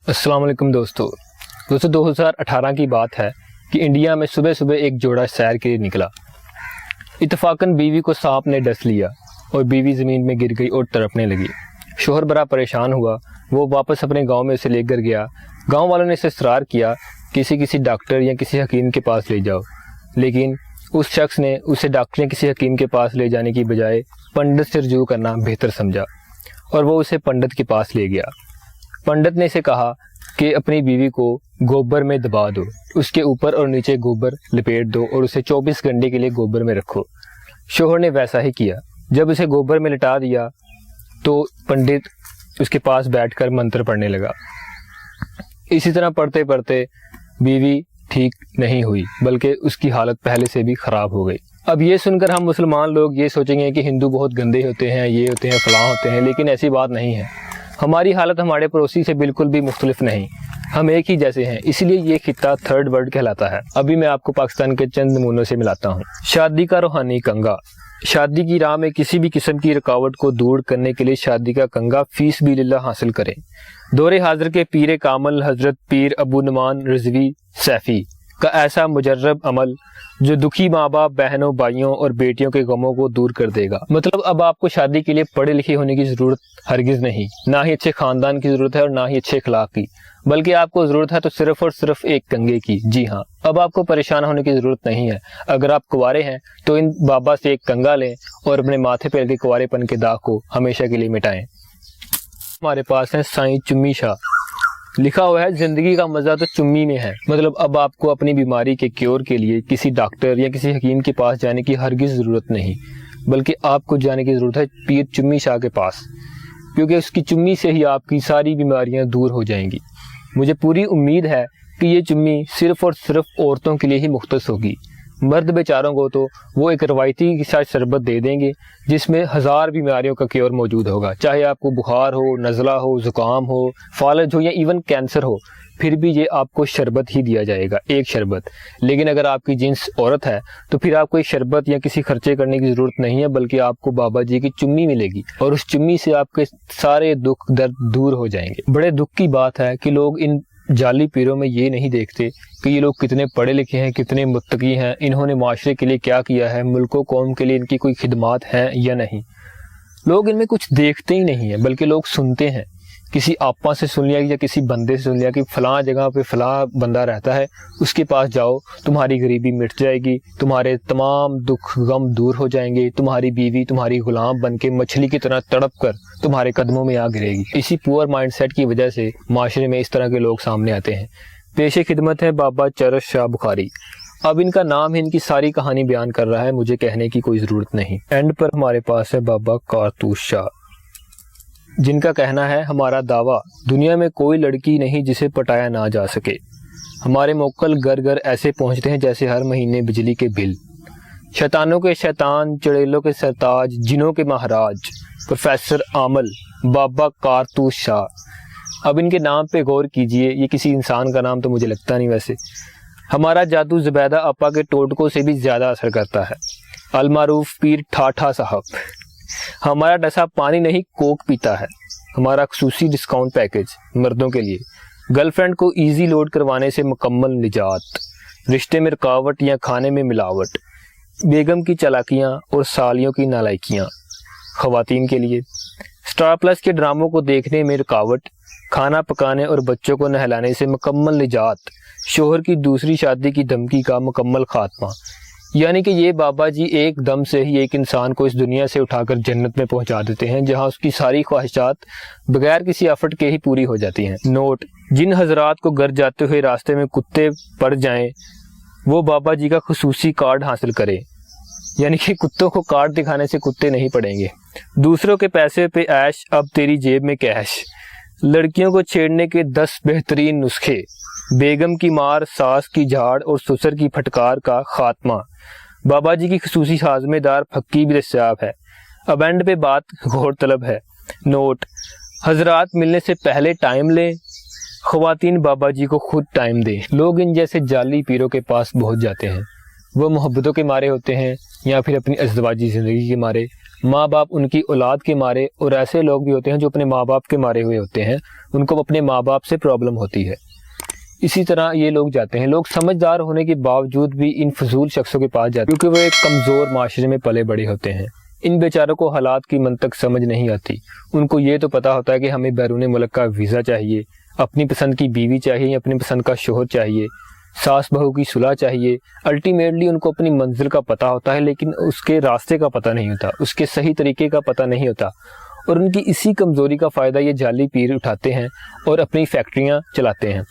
अस्सलाम वालेकुम दोस्तों 2018 की बात है कि इंडिया में सुबह सुबह एक जोड़ा सैर के लिए निकला। इत्तफाकन बीवी को सांप ने डस लिया और बीवी ज़मीन में गिर गई और तड़पने लगी। शोहर बड़ा परेशान हुआ, वो वापस अपने गांव में उसे लेकर गया। गांव वालों ने इसे इसरार किया किसी डॉक्टर या किसी हकीम के पास ले जाओ, लेकिन उस शख्स ने उसे डॉक्टर या किसी हकीम के पास ले जाने की बजाय पंडित से रजू करना बेहतर समझा और वो उसे पंडित के पास ले गया। पंडित ने इसे कहा कि अपनी बीवी को गोबर में दबा दो, उसके ऊपर और नीचे गोबर लपेट दो और उसे 24 घंटे के लिए गोबर में रखो। शोहर ने वैसा ही किया। जब उसे गोबर में लिटा दिया तो पंडित उसके पास बैठकर मंत्र पढ़ने लगा। इसी तरह पढ़ते पढ़ते बीवी ठीक नहीं हुई, बल्कि उसकी हालत पहले से भी खराब हो गई। अब ये सुनकर हम मुसलमान लोग ये सोचेंगे कि हिंदू बहुत गंदे होते हैं, ये होते हैं, फलां होते हैं, लेकिन ऐसी बात नहीं है। हमारी हालत हमारे पड़ोसी से बिल्कुल भी मुख्तलिफ नहीं, हम एक ही जैसे हैं, इसलिए ये खित्ता थर्ड वर्ल्ड कहलाता है। अभी मैं आपको पाकिस्तान के चंद नमूनों से मिलाता हूँ। शादी का रूहानी कंगा। शादी की राह में किसी भी किस्म की रुकावट को दूर करने के लिए शादी का कंगा फीस बिलिल्लाह हासिल करें। दौरे हाजिर के पीर कामल हजरत पीर अबू नुमान रिजवी सैफी का ऐसा मुजर्रब अमल जो दुखी माँ बाप, बहनों, भाइयों और बेटियों के गमों को दूर कर देगा। मतलब अब आपको शादी के लिए पढ़े लिखे होने की जरूरत हरगिज नहीं, ना ही अच्छे खानदान की जरूरत है और ना ही अच्छे अखलाक की, बल्कि आपको जरूरत है तो सिर्फ और सिर्फ एक कंगे की। जी हाँ, अब आपको परेशान होने की जरूरत नहीं है। अगर आप कुंवारे हैं तो इन बाबा से एक कंगा लें और अपने माथे पर के कुंवारेपन के दाग को हमेशा के लिए मिटाएं। हमारे पास है साईं चुम्मी शाह। लिखा हुआ है जिंदगी का मजा तो चुम्मी में है। मतलब अब आपको अपनी बीमारी के क्योर के लिए किसी डॉक्टर या किसी हकीम के पास जाने की हरगिज जरूरत नहीं, बल्कि आपको जाने की जरूरत है पीर चुम्मी शाह के पास, क्योंकि उसकी चुम्मी से ही आपकी सारी बीमारियां दूर हो जाएंगी। मुझे पूरी उम्मीद है कि ये चुम्मी सिर्फ और सिर्फ औरतों के लिए ही मुख्तस होगी। मर्द बेचारों को तो वो एक रवायती के साथ शरबत दे देंगे जिसमें 1000 बीमारियों का क्योर मौजूद होगा। चाहे आपको बुखार हो, नज़ला हो, ज़ुकाम हो, फालज हो या इवन कैंसर हो, फिर भी ये आपको शरबत ही दिया जाएगा, एक शरबत। लेकिन अगर आपकी जिन्स औरत है तो फिर आपको एक शरबत या किसी खर्चे करने की ज़रूरत नहीं है, बल्कि आपको बाबा जी की चुम्मी मिलेगी और उस चुम्मी से आपके सारे दुख दर्द दूर हो जाएंगे। बड़े दुख की बात है कि लोग इन जाली पीरों में ये नहीं देखते कि ये लोग कितने पढ़े लिखे हैं, कितने मुत्तकी हैं, इन्होंने माशरे के लिए क्या किया है, मुल्को कौम के लिए इनकी कोई खिदमात हैं या नहीं। लोग इनमें कुछ देखते ही नहीं है, बल्कि लोग सुनते हैं। किसी आपा से सुन लिया या किसी बंदे से सुन लिया कि फलां जगह पे फलां बंदा रहता है, उसके पास जाओ, तुम्हारी गरीबी मिट जाएगी, तुम्हारे तमाम दुख गम दूर हो जाएंगे, तुम्हारी बीवी तुम्हारी गुलाम बन के मछली की तरह तड़प कर तुम्हारे कदमों में आ गिरेगी। इसी पुअर माइंडसेट की वजह से माशरे में इस तरह के लोग सामने आते हैं। पेशे खिदमत है बाबा चरस शाह बुखारी। अब इनका नाम ही इनकी सारी कहानी बयान कर रहा है, मुझे कहने की कोई ज़रूरत नहीं। एंड पर हमारे पास है बाबा कारतूस शाह, जिनका कहना है हमारा दावा दुनिया में कोई लड़की नहीं जिसे पटाया ना जा सके। हमारे मोक्कल घर घर ऐसे पहुंचते हैं जैसे हर महीने बिजली के बिल। शैतानों के शैतान, चुड़ैलों के सरताज, जिनों के महाराज, प्रोफेसर आमल बाबा कारतूस शाह। अब इनके नाम पे गौर कीजिए, ये किसी इंसान का नाम तो मुझे लगता नहीं। वैसे हमारा जादू ज़ुबैदा आपा के टोटकों से भी ज़्यादा असर करता है। अलमारूफ पीर ठाठा साहब। हमारा डसा पानी नहीं कोक पीता है। हमारा खसूसी डिस्काउंट पैकेज मर्दों के लिए। गर्लफ्रेंड को इजी लोड करवाने से मुकम्मल निजात। रिश्ते में रुकावट या खाने में मिलावट। बेगम की चालाकियाँ और सालियों की नालायकियाँ। ख़वातीन के लिए स्टार प्लस के ड्रामों को देखने में रुकावट। खाना पकाने और बच्चों को नहलाने से मुकम्मल निजात। शोहर की दूसरी शादी की धमकी का मुकम्मल खात्मा। यानी कि ये बाबा जी एक दम से ही एक इंसान को इस दुनिया से उठाकर जन्नत में पहुंचा देते हैं, जहां उसकी सारी ख्वाहिशात बगैर किसी एफर्ट के ही पूरी हो जाती हैं। नोट: जिन हजरात को घर जाते हुए रास्ते में कुत्ते पड़ जाएं, वो बाबा जी का खुसूसी कार्ड हासिल करें। यानी कि कुत्तों को कार्ड दिखाने से कुत्ते नहीं पड़ेंगे। दूसरों के पैसे पे ऐश, अब तेरी जेब में कैश। लड़कियों को छेड़ने के 10 बेहतरीन नुस्खे। बेगम की मार, सास की झाड़ और ससुर की फटकार का खात्मा। बाबा जी की खुसूसी हाजमेदार फक्की भी दस्याब है। अब एंड पे बात गौर तलब है। नोट: हजरात मिलने से पहले टाइम लें, ख्वातीन बाबा जी को खुद टाइम दें। लोग इन जैसे जाली पीरों के पास पहुंच जाते हैं। वो मोहब्बतों के मारे होते हैं या फिर अपनी अज़दवाजी ज़िंदगी के मारे, ماں باپ ان کی اولاد کے مارے، اور ایسے لوگ بھی ہوتے ہیں جو اپنے ماں باپ کے مارے ہوئے ہوتے ہیں، ان کو اپنے ماں باپ سے پرابلم ہوتی ہے۔ اسی طرح یہ لوگ جاتے ہیں، لوگ سمجھدار ہونے کے باوجود بھی ان فضول شخصوں کے پاس جاتے ہیں کیونکہ وہ ایک کمزور معاشرے میں پلے بڑے ہوتے ہیں۔ ان بیچاروں کو حالات کی منطق سمجھ نہیں آتی۔ ان کو یہ تو پتہ ہوتا ہے کہ ہمیں بیرون ملک کا ویزا چاہیے، اپنی پسند کی بیوی چاہیے یا اپنی پسند کا شوہر چاہیے، ساس بہو کی صلح چاہیے۔ الٹیمیٹلی ان کو اپنی منزل کا پتہ ہوتا ہے، لیکن اس کے راستے کا پتہ نہیں ہوتا، اس کے صحیح طریقے کا پتہ نہیں ہوتا، اور ان کی اسی کمزوری کا فائدہ یہ جعلی پیر اٹھاتے ہیں اور اپنی فیکٹریاں چلاتے ہیں۔